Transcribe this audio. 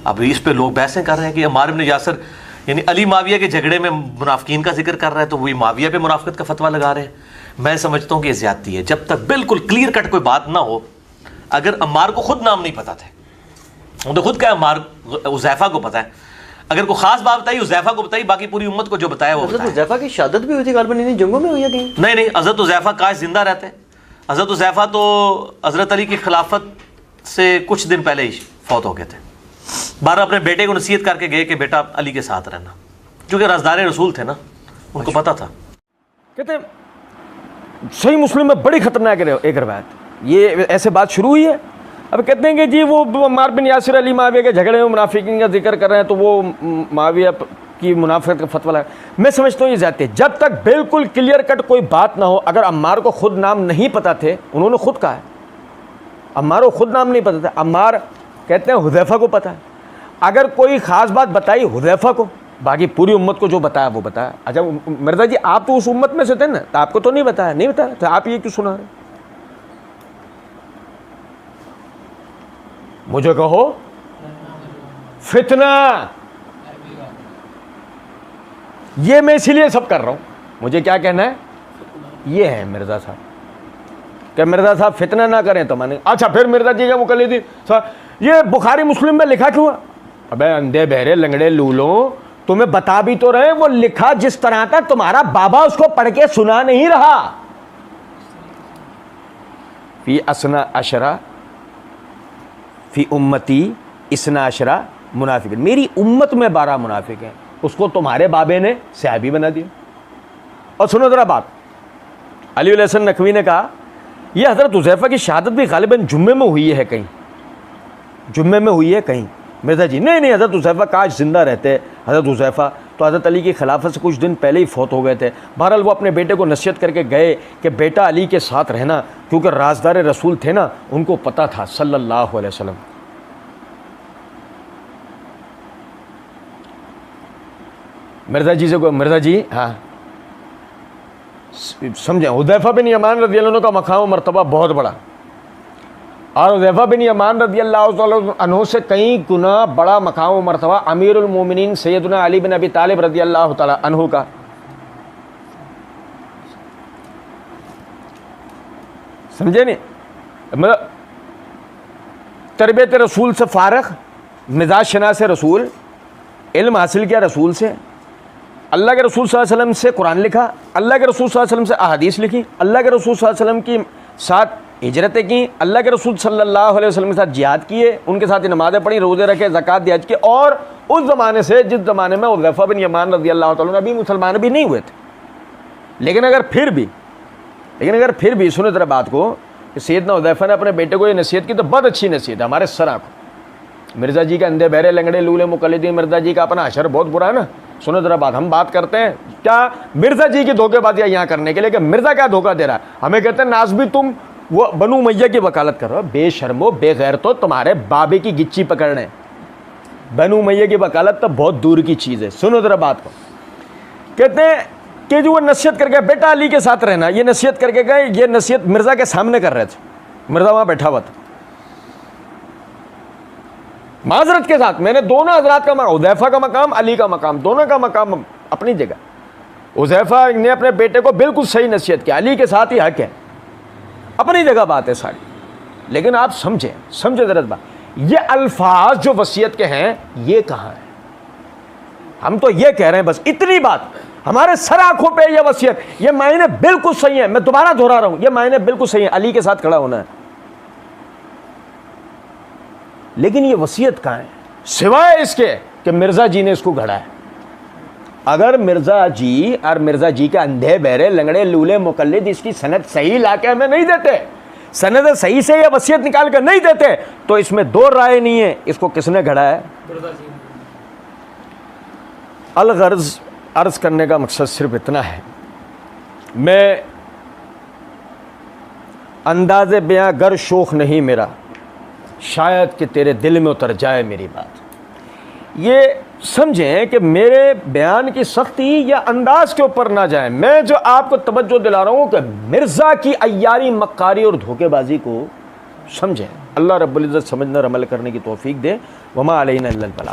अब इस पे लोग बहसें कर रहे हैं कि अम्मार इब्न यासिर यानी अली माविया के झगड़े में मुनाफिकीन का जिक्र कर रहा है तो वही माविया पे मुनाफिकत का फतवा लगा रहे हैं। मैं समझता हूँ कि ये ज्यादती है। जब तक बिल्कुल क्लियर कट कोई बात ना हो, अगर अम्मार को खुद नाम नहीं पता थे, तो खुद क्या अम्मार हुज़ैफा को पता है, अगर कोई खास बात बताई हुज़ैफा को बताई, बाकी पूरी उम्मत को जो बताया वो बताया। हुज़ैफा की शहादत भी हुई थी गालिबन, इन जंगों में हुई है कहीं? नहीं, हज़रत हुज़ैफा काश जिंदा रहते। हज़रत हुज़ैफा तो हज़रत अली की खिलाफत से कुछ दिन पहले ही फौत हो गए थे। बारह अपने बेटे को नसीहत करके गए कि बेटा अली के साथ रहना, क्योंकि राज़दार रसूल थे ना, उनको पता था। कहते सही मुस्लिम में बड़ी खतरनाक एक रवायत, ये ऐसे बात शुरू हुई है। अब कहते हैं कि जी वो अम्मार बिन यासिर अली माविया के झगड़े में मुनाफिकीन का जिक्र कर रहे हैं, तो वो माविया की मुनाफिकत का फतवा लगा। मैं समझता हूँ ये ज़्यादती है। जब तक बिल्कुल क्लियर कट कोई बात ना हो, अगर अम्मार को खुद नाम नहीं पता थे, उन्होंने खुद कहा है अम्मार को खुद नाम नहीं पता था, अम्मार कहते हैं हुज़ैफा को पता है। अगर कोई ख़ास बात बताई हुज़ैफा को, बाकी पूरी उम्मत को जो बताया वो बताया। अच्छा मिर्ज़ा जी आप तो उस उम्मत में से थे ना, तो आपको तो नहीं बताया, नहीं बताया तो आप ये क्यों सुना रहे? मुझे कहो फितना, ये मैं इसीलिए सब कर रहा हूं। मुझे क्या कहना है, ये है मिर्ज़ा साहब, क्या मिर्ज़ा साहब फितना ना करें तो माने। अच्छा फिर मिर्ज़ा जी का मुकल्लिदी ये बुखारी मुस्लिम में लिखा क्यों है? अबे अंधे बहरे लंगड़े लूलों, तुम्हें बता भी तो रहे, वो लिखा जिस तरह का तुम्हारा बाबा उसको पढ़ के सुना नहीं रहा। फी असना अशरा फी उम्मती इसना अशरा मुनाफिक, मेरी उम्मत में 12 मुनाफिक हैं, उसको तुम्हारे बाबे ने सहाबी बना दिया। और सुनो जरा बात, अली उल हसन नकवी ने कहा यह हज़रत हुज़ैफा की शहादत भी गालिबन जुम्मे में हुई है, कहीं जुम्मे में हुई है कहीं। मिर्ज़ा जी नहीं, हज़रत हुज़ैफा काश जिंदा रहते। हज़रत हुज़ैफा तो हज़रत अली की खिलाफत से कुछ दिन पहले ही फौत हो गए थे। बहरहाल वो अपने बेटे को नसीहत करके गए कि बेटा अली के साथ रहना, क्योंकि राज़दार रसूल थे ना, उनको पता था सल्लल्लाहु अलैहि वसल्लम। मिर्ज़ा जी से को, मिर्ज़ा जी हाँ समझें, हुज़ैफा बिन यमान रज़ियल्लाहु अन्हु का मकाम मर्तबा बहुत बड़ा, और हुज़ैफा बिन यमान रज़ियल्लाहु अन्हु से कई गुना बड़ा मकाम मर्तबा अमीरुल मोमिनीन सैयदना अली बिन अबी तालिब रज़ियल्लाहु तआला अन्हु का। समझे नहीं, मतलब तरबियत रसूल से फारग, मिजाज शनास रसूल, इल्म हासिल किया रसूल से, अल्लाह के रसूल सल्लल्लाहु अलैहि वसल्लम से कुरान लिखा, अल्लाह के रसूल सल्लल्लाहु अलैहि वसल्लम से अहादीस लिखी, अल्लाह के रसूल सल्लल्लाहु अलैहि वसल्लम की साथ हिजरतें की, अल्लाह के रसूल सल्लल्लाहु अलैहि वसल्लम के साथ जिहाद किए, उनके साथ नमाज़ें पढ़ी, रोज़े रखे, ज़कात दिया किए। और उस ज़माने से जिस ज़माने में हुज़ैफा बिन यमान रज़ियल्लाहु तआला अभी मुसलमान भी नहीं हुए थे, लेकिन अगर फिर भी सुनो जरा बात को, सैयदना हुज़ैफा ने अपने बेटे को ये नसीहत की तो बहुत अच्छी नसीहत है, हमारे सर आँखों। मिर्ज़ा जी के अंधे बहरे लंगड़े लूले मुकल्लिदीन, मिर्ज़ा जी का अपना अशर बहुत बुरा है ना। सुनो जरा बात, हम बात करते हैं क्या मिर्ज़ा जी की धोखेबाजियाँ यहाँ करने के लिए कि मिर्ज़ा क्या धोखा दे रहा है हमें, कहते हैं नाज भी तुम वो बनु मैया की वकालत कर रहे हो, बेशर्मो बेगैर, तो तुम्हारे बाबे की गिच्ची पकड़ने, बनु मैया की वकालत तो बहुत दूर की चीज़ है। सुनो जरा बात को, कहते हैं कि जो वो नसीहत करके बेटा अली के साथ रहना, ये नसीहत करके गए, ये नसीहत मिर्ज़ा के सामने कर रहे थे, मिर्ज़ा वहाँ बैठा हुआ था माजरत के साथ। मैंने दोनों हजरात का मकाम, हुज़ैफा का मकाम, अली का मकाम, दोनों का मकाम अपनी जगह। हुज़ैफा ने अपने बेटे को बिल्कुल सही नसीहत की, अली के साथ ही हक है, अपनी जगह बात है सारी। लेकिन आप समझे जरा बात, ये अल्फाज जो वसीयत के हैं ये कहाँ है? हम तो ये कह रहे हैं बस इतनी बात, हमारे सर आंखों पे ये वसीयत, ये मायने बिल्कुल सही है। मैं दोबारा दोहरा रहा हूं, ये मायने बिल्कुल सही है, अली के साथ खड़ा होना है। लेकिन ये वसीयत कहाँ है सिवाय इसके कि मिर्ज़ा जी ने इसको घड़ा है। अगर मिर्ज़ा जी और मिर्ज़ा जी के अंधे बहरे लंगड़े लूले मुकल्लिद इसकी सनद सही लाके हमें नहीं देते, सनद सही से ये वसीयत निकाल कर नहीं देते, तो इसमें दो राय नहीं है, इसको किसने घड़ा है? अलगर्ज अर्ज करने का मकसद सिर्फ इतना है, मैं अंदाज़े बयां गर शोख नहीं मेरा, शायद कि तेरे दिल में उतर जाए मेरी बात। ये समझें कि मेरे बयान की सख्ती या अंदाज के ऊपर ना जाए। मैं जो आपको तवज्जो दिला रहा हूँ कि मिर्ज़ा की अय्यारी, मक्कारी और धोखेबाजी को समझें। अल्लाह रब्बुल इज़्ज़त समझना और अमल करने की तौफीक दे। वमा अलैना इल्लल बलाग।